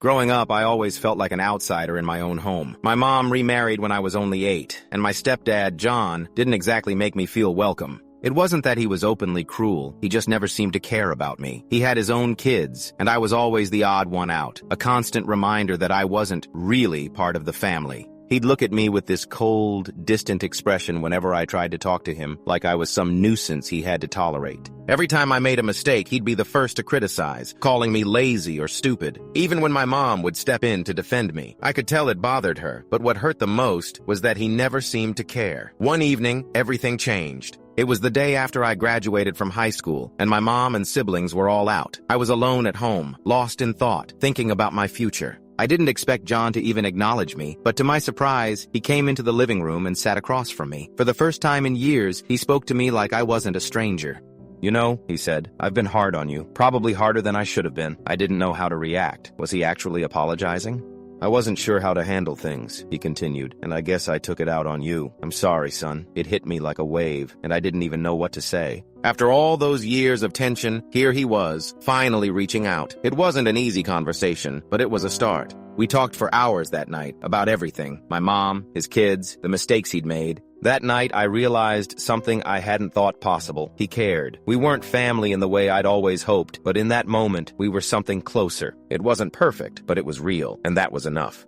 Growing up, I always felt like an outsider in my own home. My mom remarried when I was only 8, and my stepdad, John, didn't exactly make me feel welcome. It wasn't that he was openly cruel, he just never seemed to care about me. He had his own kids, and I was always the odd one out, a constant reminder that I wasn't really part of the family. He'd look at me with this cold, distant expression whenever I tried to talk to him, like I was some nuisance he had to tolerate. Every time I made a mistake, he'd be the first to criticize, calling me lazy or stupid. Even when my mom would step in to defend me, I could tell it bothered her, but what hurt the most was that he never seemed to care. One evening, everything changed. It was the day after I graduated from high school, and my mom and siblings were all out. I was alone at home, lost in thought, thinking about my future. I didn't expect John to even acknowledge me, but to my surprise, he came into the living room and sat across from me. For the first time in years, he spoke to me like I wasn't a stranger. "You know," he said, "I've been hard on you, probably harder than I should have been." I didn't know how to react. Was he actually apologizing? "I wasn't sure how to handle things," he continued, "and I guess I took it out on you. I'm sorry, son. It hit me like a wave, and I didn't even know what to say." After all those years of tension, here he was, finally reaching out. It wasn't an easy conversation, but it was a start. We talked for hours that night, about everything. My mom, his kids, the mistakes he'd made. That night, I realized something I hadn't thought possible. He cared. We weren't family in the way I'd always hoped, but in that moment, we were something closer. It wasn't perfect, but it was real, and that was enough.